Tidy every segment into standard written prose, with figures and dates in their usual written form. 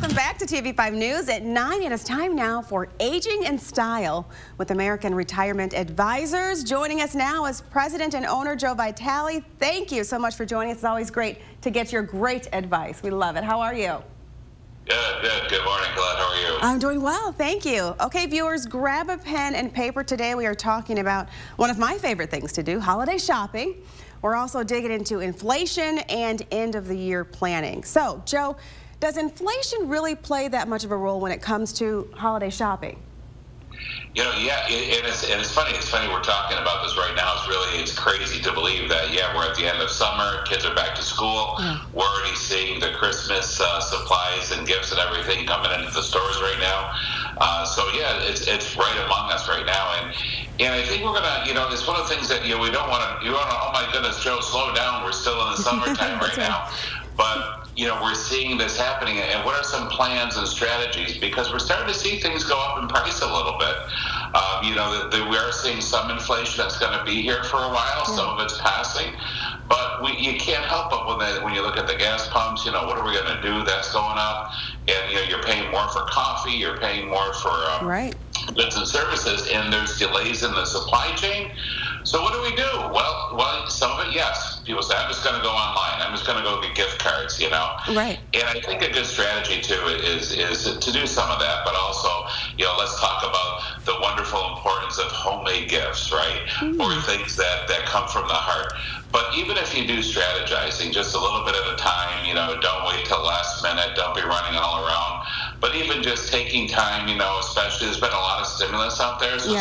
Welcome back to TV5 News at 9. It is time now for Aging in Style with American Retirement Advisors. Joining us now is President and owner Joe Vitale. Thank you so much for joining us. It's always great to get your great advice. We love it. How are you? Good. Good morning, Colette. How are you? I'm doing well, thank you. Okay, viewers, grab a pen and paper. Today we are talking about one of my favorite things to do, holiday shopping. We're also digging into inflation and end-of-the-year planning. So, Joe, does inflation really play that much of a role when it comes to holiday shopping? You know, yeah, and it's funny. It's funny we're talking about this right now. It's crazy to believe that, yeah, we're at the end of summer, kids are back to school. We're already seeing the Christmas supplies and gifts and everything coming into the stores right now. So, yeah, it's right among us right now. And I think we're going to, you know, it's one of the things that, you know, we don't want to, oh, my goodness, Joe, slow down. We're still in the summertime right now. But, you know, we're seeing this happening, and what are some plans and strategies? Because we're starting to see things go up in price a little bit. You know, we are seeing some inflation that's going to be here for a while. Some of it's passing. But you can't help it when you look at the gas pumps, you know, what are we going to do? That's going up. And, you know, you're paying more for coffee. You're paying more for goods and services, and there's delays in the supply chain. So what do we do? Well, some of it, yes. People say, I'm just going to go online. I'm just going to go get gift cards, you know. Right. And I think a good strategy, too, is to do some of that. But also, you know, let's talk about the wonderful importance of homemade gifts, right? Or things that come from the heart. But even if you do strategizing just a little bit at a time, you know, don't wait till last minute. Don't be running all around. But even just taking time, you know, especially there's been a lot of stimulus out there. So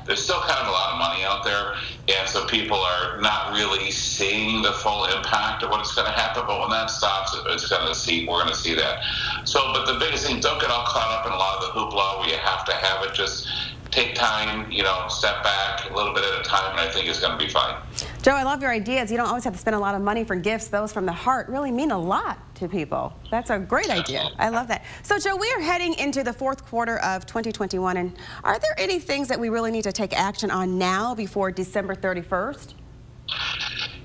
there's still kind of a lot of money out there. And so people are not really seeing the full impact of what's going to happen. But when that stops, we're going to see that. So, but the biggest thing, don't get all caught up in a lot of the hoopla where you have to have it. Just take time, you know, step back a little bit at a time, and I think it's going to be fine. Joe, I love your ideas. You don't always have to spend a lot of money for gifts. Those from the heart really mean a lot to people. That's a great idea. I love that. So, Joe, we are heading into the fourth quarter of 2021, and are there any things that we really need to take action on now before December 31st?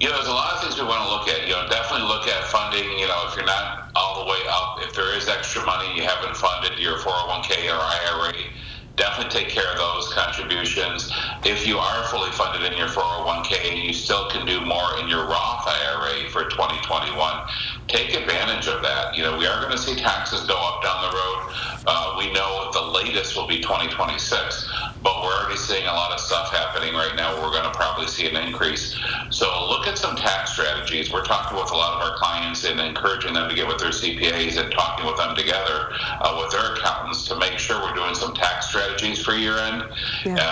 You know, there's a lot of things we want to look at. You know, definitely look at funding. You know, if you're not all the way up, if there is extra money you haven't funded your 401k or IRA, definitely take care of those contributions. If you are fully funded in your 401k, you still can do more in your Roth IRA for 2021. Take advantage of that. You know, we are going to see taxes go up down the road. We know the latest will be 2026, but we're already seeing a lot of stuff happening right now where we're going to probably see an increase. So look at some tax strategies. We're talking with a lot of our clients and encouraging them to get with their CPAs and talking with them together with their accountants to make sure we're doing some tax strategies for year end.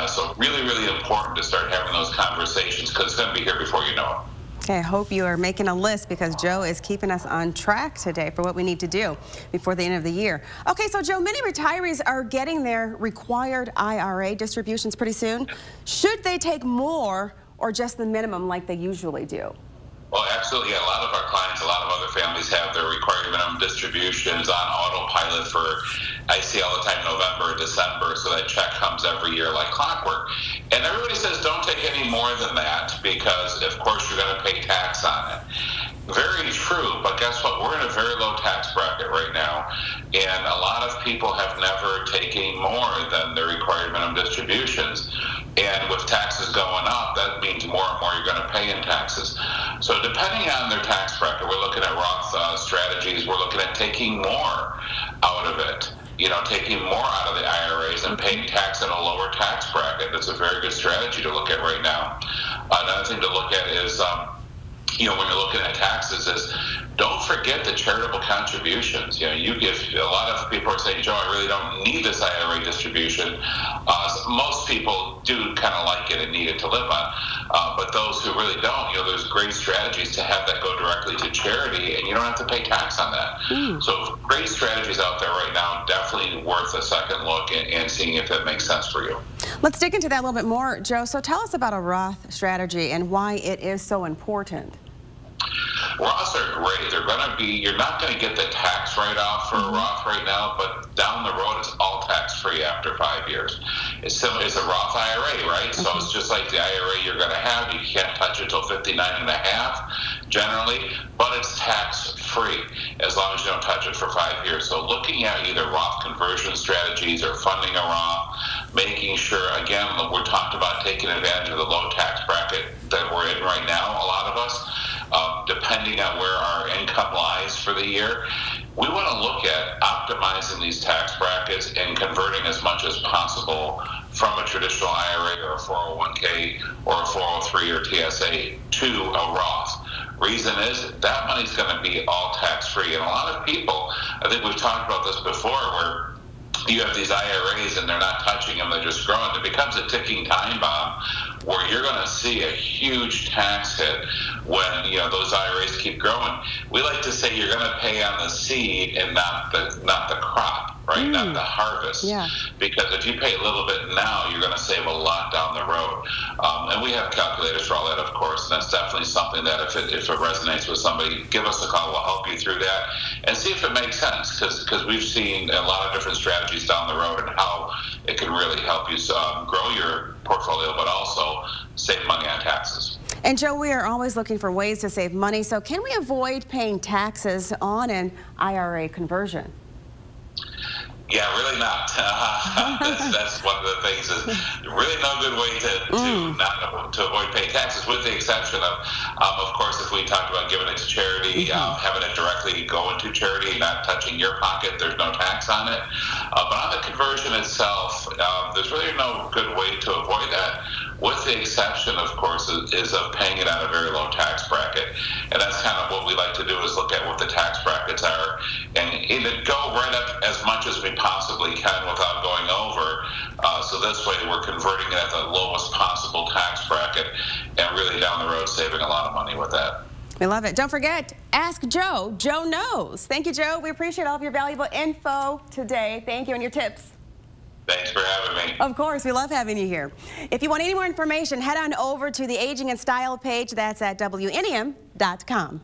So really, really important to start having those conversations because it's going to be here before you know it. Okay, I hope you are making a list because Joe is keeping us on track today for what we need to do before the end of the year. Okay, so Joe, many retirees are getting their required IRA distributions pretty soon. Should they take more or just the minimum like they usually do? Well, absolutely. Yeah, a lot of our clients, a lot of other families have their required minimum distributions on autopilot for, I see all the time, November, December, so that check comes every year like clockwork. And everybody says don't take any more than that because, of course, you're going to pay tax on it. Very true, but guess what? We're in a very low tax bracket right now, and a lot of people have never taken more than their required minimum distributions. And with taxes going up, that means more and more you're going to pay in taxes. So depending on their tax bracket, we're looking at Roth strategies. We're looking at taking more out of it. You know, taking more out of the IRAs and paying tax at a lower tax bracket. That's a very good strategy to look at right now. Another thing to look at is, you know, when you're looking at taxes is don't forget the charitable contributions. You know, you give, a lot of people are saying, Joe, I really don't need this IRA distribution. Most people do kind of like it and need it to live on. But those who really don't, you know, there's great strategies to have that go directly to charity and you don't have to pay tax on that. So great strategies out there right now, definitely worth a second look and seeing if that makes sense for you. Let's dig into that a little bit more, Joe. So tell us about a Roth strategy and why it is so important. Roths are great. They're going to be, you're not going to get the tax write-off for a Roth right now, but down the road it's all tax-free after 5 years. It's similar, it's a Roth IRA, right? So it's just like the IRA you're going to have. You can't touch it till 59 and a half generally, but it's tax-free. tax-free as long as you don't touch it for 5 years. So looking at either Roth conversion strategies or funding a Roth, making sure, again, we're talking about taking advantage of the low tax bracket that we're in right now, a lot of us, depending on where our income lies for the year. We want to look at optimizing these tax brackets and converting as much as possible from a traditional IRA or a 401k or a 403 or TSA to a Roth. Reason is that money's going to be all tax-free. And a lot of people, I think we've talked about this before, where you have these IRAs and they're not touching them, they're just growing. It becomes a ticking time bomb where you're going to see a huge tax hit when those IRAs keep growing. We like to say you're going to pay on the seed and not the crop, right? Not the harvest. Yeah. Because if you pay a little bit now, you're going to save a lot down the road. And we have calculators for all that, of course, and that's definitely something that if it resonates with somebody, give us a call. We'll help you through that and see if it makes sense, because we've seen a lot of different strategies down the road and how it can really help you grow your portfolio, but also save money on taxes. And Joe, we are always looking for ways to save money, so can we avoid paying taxes on an IRA conversion? Yeah, really not. That's one of the things, is really no good way to avoid paying taxes, with the exception of course, if we talked about giving it to charity, having it directly go into charity, not touching your pocket, there's no tax on it. But on the conversion itself, there's really no good way to avoid that, with the exception, of course, is of paying it on a very low tax bracket. And that's kind of what we like to do, is look at what the tax brackets are and go right up as much as we possibly can without going over. So this way we're converting it at the lowest possible tax bracket and really down the road saving a lot of money with that. We love it. Don't forget, ask Joe. Joe knows. Thank you, Joe. We appreciate all of your valuable info today. Thank you, and your tips. Thanks for having me. Of course, we love having you here. If you want any more information, head on over to the Aging and Style page. That's at WNEM.com.